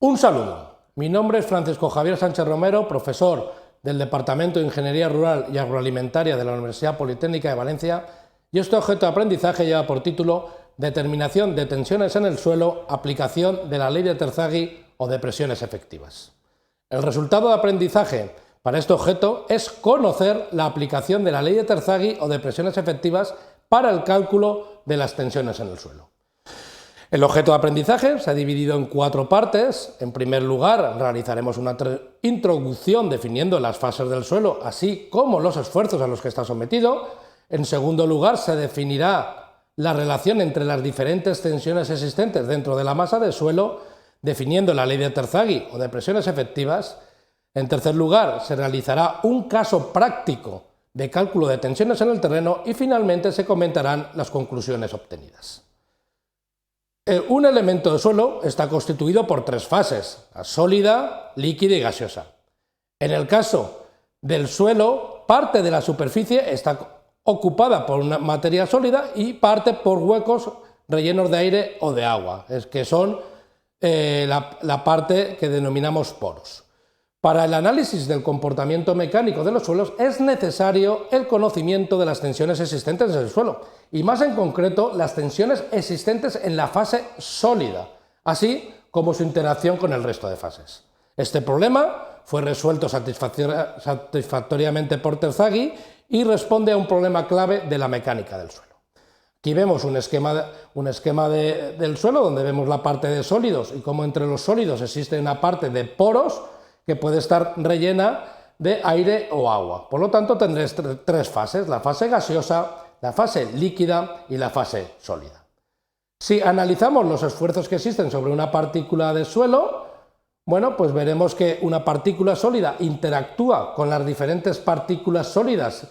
Un saludo, mi nombre es Francisco Javier Sánchez Romero, profesor del Departamento de Ingeniería Rural y Agroalimentaria de la Universidad Politécnica de Valencia, y este objeto de aprendizaje lleva por título Determinación de tensiones en el suelo, aplicación de la ley de Terzaghi o de presiones efectivas. El resultado de aprendizaje para este objeto es conocer la aplicación de la ley de Terzaghi o de presiones efectivas para el cálculo de las tensiones en el suelo. El objeto de aprendizaje se ha dividido en 4 partes. En primer lugar, realizaremos una introducción definiendo las fases del suelo, así como los esfuerzos a los que está sometido. En segundo lugar, se definirá la relación entre las diferentes tensiones existentes dentro de la masa del suelo, definiendo la ley de Terzaghi o de presiones efectivas. En tercer lugar, se realizará un caso práctico de cálculo de tensiones en el terreno y finalmente se comentarán las conclusiones obtenidas. Un elemento de suelo está constituido por 3 fases, la sólida, líquida y gaseosa. En el caso del suelo, parte de la superficie está ocupada por una materia sólida y parte por huecos rellenos de aire o de agua, que son la parte que denominamos poros. Para el análisis del comportamiento mecánico de los suelos es necesario el conocimiento de las tensiones existentes en el suelo, y más en concreto las tensiones existentes en la fase sólida, así como su interacción con el resto de fases. Este problema fue resuelto satisfactoriamente por Terzaghi y responde a un problema clave de la mecánica del suelo. Aquí vemos un esquema del suelo donde vemos la parte de sólidos y cómo entre los sólidos existe una parte de poros que puede estar rellena de aire o agua. Por lo tanto, tendré 3 fases, la fase gaseosa, la fase líquida y la fase sólida. Si analizamos los esfuerzos que existen sobre una partícula de suelo, bueno, pues veremos que una partícula sólida interactúa con las diferentes partículas sólidas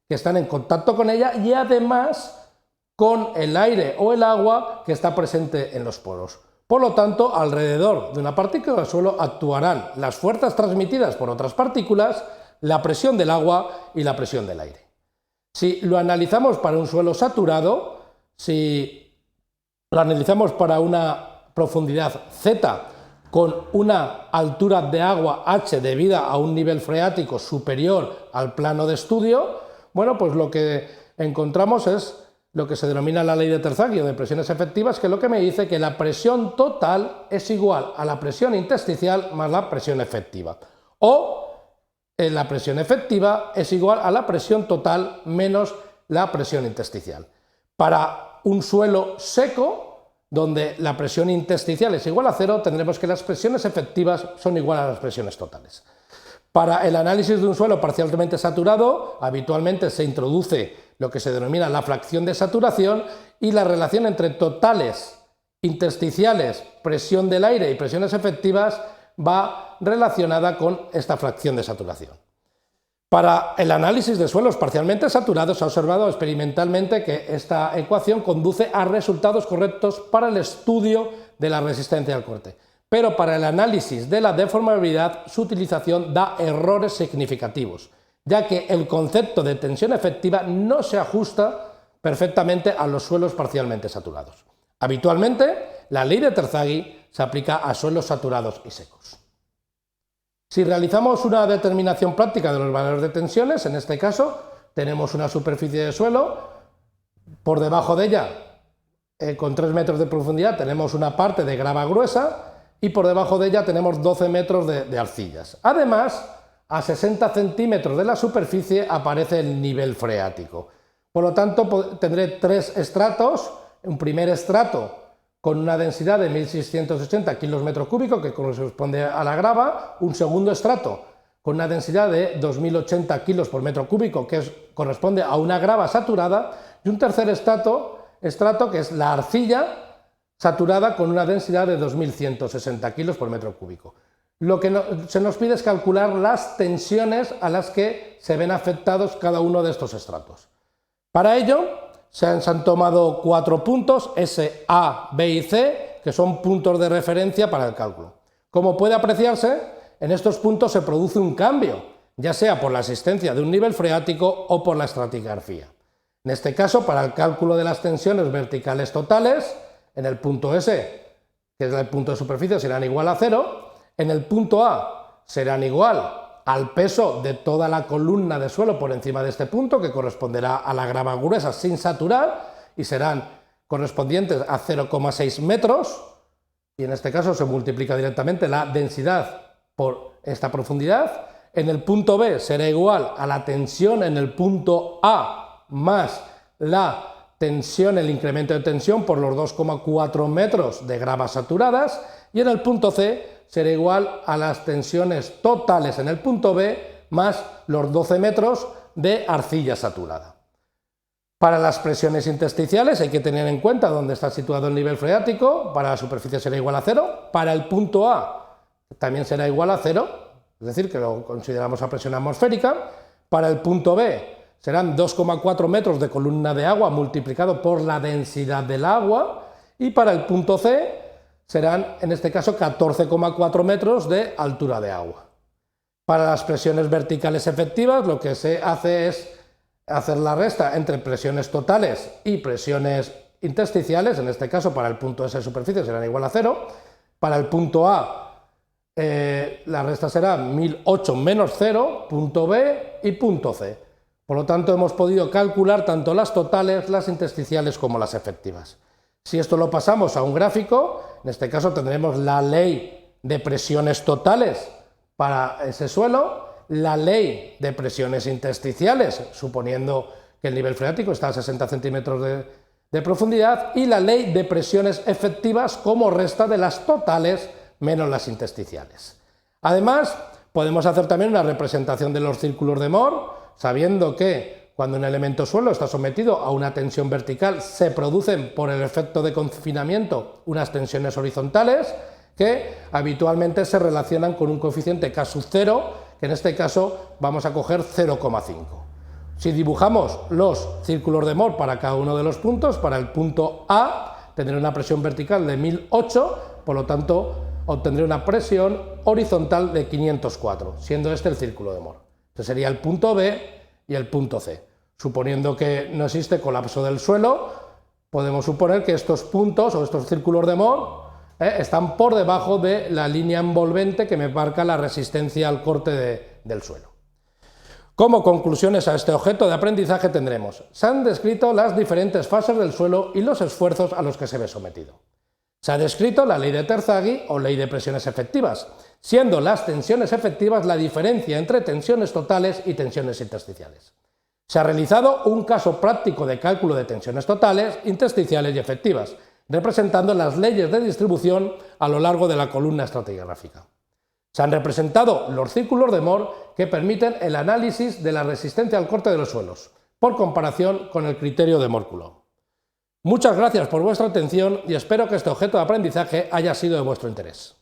que están en contacto con ella y además con el aire o el agua que está presente en los poros. Por lo tanto, alrededor de una partícula del suelo actuarán las fuerzas transmitidas por otras partículas, la presión del agua y la presión del aire. Si lo analizamos para un suelo saturado, si lo analizamos para una profundidad Z con una altura de agua H debida a un nivel freático superior al plano de estudio, bueno, pues lo que encontramos es lo que se denomina la ley de Terzaghi o de presiones efectivas, que es lo que me dice que la presión total es igual a la presión intersticial más la presión efectiva. O la presión efectiva es igual a la presión total menos la presión intersticial. Para un suelo seco, donde la presión intersticial es igual a 0, tendremos que las presiones efectivas son igual a las presiones totales. Para el análisis de un suelo parcialmente saturado, habitualmente se introduce lo que se denomina la fracción de saturación y la relación entre totales, intersticiales, presión del aire y presiones efectivas va relacionada con esta fracción de saturación. Para el análisis de suelos parcialmente saturados se ha observado experimentalmente que esta ecuación conduce a resultados correctos para el estudio de la resistencia al corte. Pero para el análisis de la deformabilidad su utilización da errores significativos, ya que el concepto de tensión efectiva no se ajusta perfectamente a los suelos parcialmente saturados. Habitualmente, la ley de Terzaghi se aplica a suelos saturados y secos. Si realizamos una determinación práctica de los valores de tensiones, en este caso tenemos una superficie de suelo, por debajo de ella, con 3 metros de profundidad, tenemos una parte de grava gruesa y por debajo de ella tenemos 12 metros de arcillas. Además, a 60 centímetros de la superficie aparece el nivel freático. Por lo tanto, tendré 3 estratos, un primer estrato con una densidad de 1.680 kilos metro cúbico, que corresponde a la grava, un segundo estrato con una densidad de 2.080 kilos por metro cúbico, que corresponde a una grava saturada, y un tercer estrato que es la arcilla saturada con una densidad de 2.160 kilos por metro cúbico. Lo que se nos pide es calcular las tensiones a las que se ven afectados cada uno de estos estratos. Para ello se han tomado 4 puntos, S, A, B y C, que son puntos de referencia para el cálculo. Como puede apreciarse, en estos puntos se produce un cambio, ya sea por la existencia de un nivel freático o por la estratigrafía. En este caso, para el cálculo de las tensiones verticales totales, en el punto S, que es el punto de superficie, serán igual a 0. En el punto A serán igual al peso de toda la columna de suelo por encima de este punto, que corresponderá a la grava gruesa sin saturar, y serán correspondientes a 0,6 metros, y en este caso se multiplica directamente la densidad por esta profundidad. En el punto B será igual a la tensión en el punto A más la tensión, el incremento de tensión por los 2,4 metros de gravas saturadas, y en el punto C será igual a las tensiones totales en el punto B más los 12 metros de arcilla saturada. Para las presiones intersticiales hay que tener en cuenta dónde está situado el nivel freático. Para la superficie será igual a 0, para el punto A también será igual a 0, es decir, que lo consideramos a presión atmosférica. Para el punto B serán 2,4 metros de columna de agua multiplicado por la densidad del agua, y para el punto C serán, en este caso, 14,4 metros de altura de agua. Para las presiones verticales efectivas, lo que se hace es hacer la resta entre presiones totales y presiones intersticiales. En este caso, para el punto S de superficie serán igual a 0. Para el punto A, la resta será 1008 menos 0, punto B y punto C. Por lo tanto, hemos podido calcular tanto las totales, las intersticiales como las efectivas. Si esto lo pasamos a un gráfico, en este caso tendremos la ley de presiones totales para ese suelo, la ley de presiones intersticiales, suponiendo que el nivel freático está a 60 centímetros de profundidad, y la ley de presiones efectivas como resta de las totales menos las intersticiales. Además, podemos hacer también una representación de los círculos de Mohr, sabiendo que cuando un elemento suelo está sometido a una tensión vertical, se producen por el efecto de confinamiento unas tensiones horizontales que habitualmente se relacionan con un coeficiente K sub 0, que en este caso vamos a coger 0,5. Si dibujamos los círculos de Mohr para cada uno de los puntos, para el punto A tendré una presión vertical de 1008, por lo tanto obtendré una presión horizontal de 504, siendo este el círculo de Mohr. Este sería el punto B y el punto C. Suponiendo que no existe colapso del suelo, podemos suponer que estos puntos o estos círculos de Mohr están por debajo de la línea envolvente que me marca la resistencia al corte del suelo. Como conclusiones a este objeto de aprendizaje tendremos: se han descrito las diferentes fases del suelo y los esfuerzos a los que se ve sometido. Se ha descrito la ley de Terzaghi o ley de presiones efectivas, siendo las tensiones efectivas la diferencia entre tensiones totales y tensiones intersticiales. Se ha realizado un caso práctico de cálculo de tensiones totales, intersticiales y efectivas, representando las leyes de distribución a lo largo de la columna estratigráfica. Se han representado los círculos de Mohr que permiten el análisis de la resistencia al corte de los suelos, por comparación con el criterio de Mohr-Coulomb. Muchas gracias por vuestra atención y espero que este objeto de aprendizaje haya sido de vuestro interés.